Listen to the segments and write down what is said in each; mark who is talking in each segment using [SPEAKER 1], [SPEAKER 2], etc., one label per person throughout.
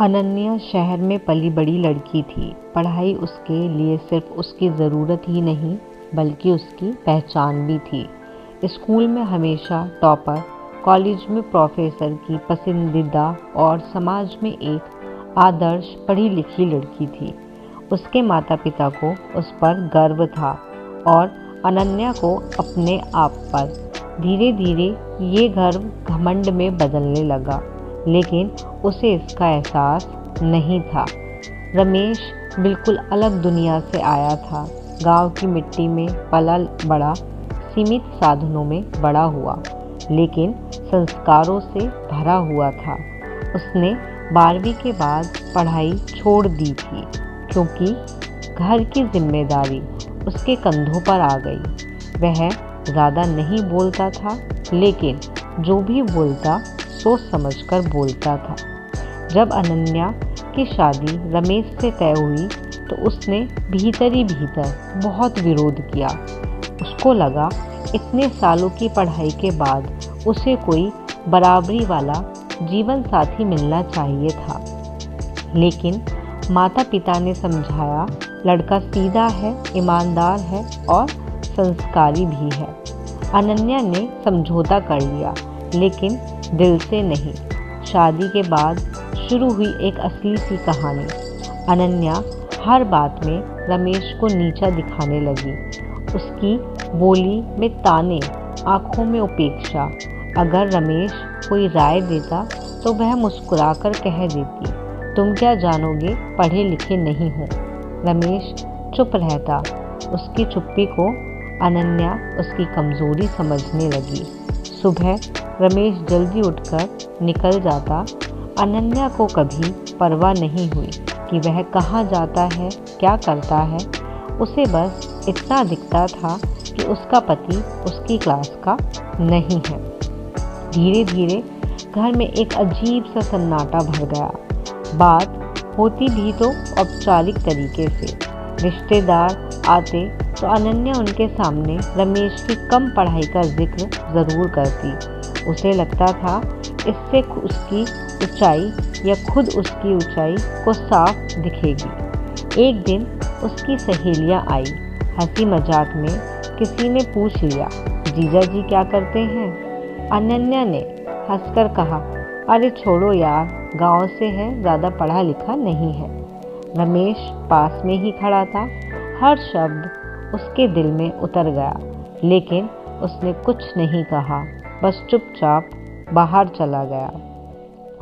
[SPEAKER 1] अनन्या शहर में पली बड़ी लड़की थी। पढ़ाई उसके लिए सिर्फ उसकी ज़रूरत ही नहीं बल्कि उसकी पहचान भी थी। स्कूल में हमेशा टॉपर, कॉलेज में प्रोफेसर की पसंदीदा और समाज में एक आदर्श पढ़ी लिखी लड़की थी। उसके माता पिता को उस पर गर्व था और अनन्या को अपने आप पर। धीरे धीरे ये गर्व घमंड में बदलने लगा, लेकिन उसे इसका एहसास नहीं था। रमेश बिल्कुल अलग दुनिया से आया था। गांव की मिट्टी में पला बड़ा, सीमित साधनों में बड़ा हुआ, लेकिन संस्कारों से भरा हुआ था। उसने 12वीं के बाद पढ़ाई छोड़ दी थी क्योंकि घर की जिम्मेदारी उसके कंधों पर आ गई। वह ज़्यादा नहीं बोलता था, लेकिन जो भी बोलता सोच समझकर बोलता था। जब अनन्या की शादी रमेश से तय हुई तो उसने भीतर ही भीतर बहुत विरोध किया। उसको लगा इतने सालों की पढ़ाई के बाद उसे कोई बराबरी वाला जीवन साथी मिलना चाहिए था, लेकिन माता पिता ने समझाया लड़का सीधा है, ईमानदार है और संस्कारी भी है। अनन्या ने समझौता कर लिया, लेकिन दिल से नहीं। शादी के बाद शुरू हुई एक असली सी कहानी। अनन्या हर बात में रमेश को नीचा दिखाने लगी। उसकी बोली में ताने, आंखों में उपेक्षा। अगर रमेश कोई राय देता तो वह मुस्कुराकर कह देती, तुम क्या जानोगे, पढ़े लिखे नहीं हो। रमेश चुप रहता। उसकी चुप्पी को अनन्या उसकी कमजोरी समझने लगी। सुबह रमेश जल्दी उठकर निकल जाता। अनन्या को कभी परवाह नहीं हुई कि वह कहाँ जाता है, क्या करता है। उसे बस इतना दिखता था कि उसका पति उसकी क्लास का नहीं है। धीरे धीरे घर में एक अजीब सा सन्नाटा भर गया। बात होती भी तो औपचारिक तरीके से। रिश्तेदार आते तो अनन्या उनके सामने रमेश की कम पढ़ाई का जिक्र ज़रूर करती। उसे लगता था इससे उसकी ऊंचाई या खुद उसकी ऊंचाई को साफ दिखेगी। एक दिन उसकी सहेलियां आई। हंसी मजाक में किसी ने पूछ लिया, जीजा जी क्या करते हैं? अनन्या ने हंसकर कहा, अरे छोड़ो यार, गांव से है, ज़्यादा पढ़ा लिखा नहीं है। रमेश पास में ही खड़ा था। हर शब्द उसके दिल में उतर गया, लेकिन उसने कुछ नहीं कहा, बस चुपचाप बाहर चला गया।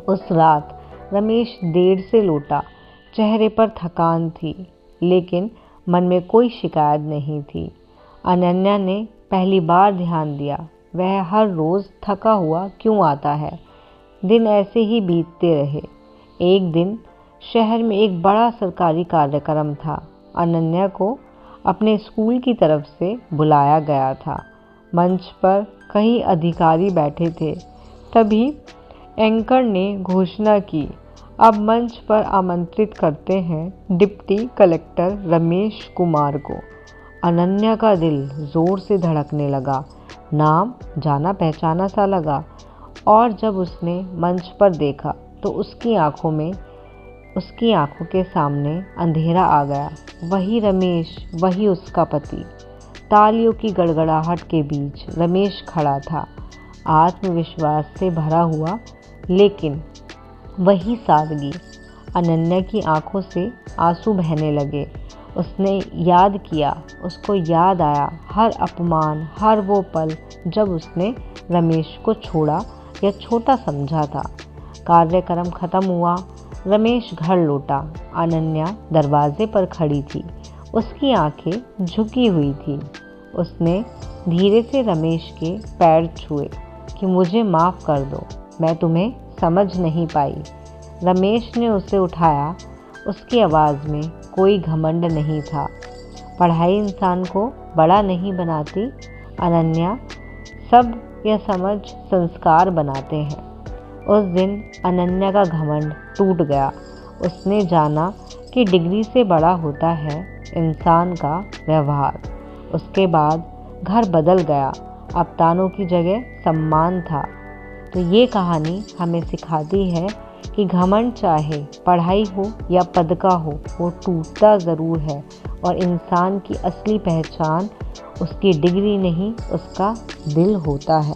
[SPEAKER 1] उस रात रमेश देर से लौटा। चेहरे पर थकान थी, लेकिन मन में कोई शिकायत नहीं थी। अनन्या ने पहली बार ध्यान दिया, वह हर रोज़ थका हुआ क्यों आता है। दिन ऐसे ही बीतते रहे। एक दिन शहर में एक बड़ा सरकारी कार्यक्रम था। अनन्या को अपने स्कूल की तरफ से बुलाया गया था। मंच पर कई अधिकारी बैठे थे। तभी एंकर ने घोषणा की, अब मंच पर आमंत्रित करते हैं डिप्टी कलेक्टर रमेश कुमार को। अनन्या का दिल जोर से धड़कने लगा। नाम जाना पहचाना सा लगा, और जब उसने मंच पर देखा तो उसकी आंखों के सामने अंधेरा आ गया। वही रमेश, वही उसका पति। तालियों की गड़गड़ाहट के बीच रमेश खड़ा था, आत्मविश्वास से भरा हुआ, लेकिन वही सादगी। अनन्या की आंखों से आंसू बहने लगे। उसको याद आया हर अपमान, हर वो पल जब उसने रमेश को छोड़ा या छोटा समझा था। कार्यक्रम खत्म हुआ। रमेश घर लौटा। अनन्या दरवाजे पर खड़ी थी। उसकी आंखें झुकी हुई थी। उसने धीरे से रमेश के पैर छुए कि मुझे माफ़ कर दो, मैं तुम्हें समझ नहीं पाई। रमेश ने उसे उठाया। उसकी आवाज़ में कोई घमंड नहीं था। पढ़ाई इंसान को बड़ा नहीं बनाती अनन्या, सब यह समझ संस्कार बनाते हैं। उस दिन अनन्या का घमंड टूट गया। उसने जाना कि डिग्री से बड़ा होता है इंसान का व्यवहार। उसके बाद घर बदल गया। अब तानों की जगह सम्मान था। तो ये कहानी हमें सिखाती है कि घमंड चाहे पढ़ाई हो या पद का हो, वो टूटता ज़रूर है और इंसान की असली पहचान उसकी डिग्री नहीं, उसका दिल होता है।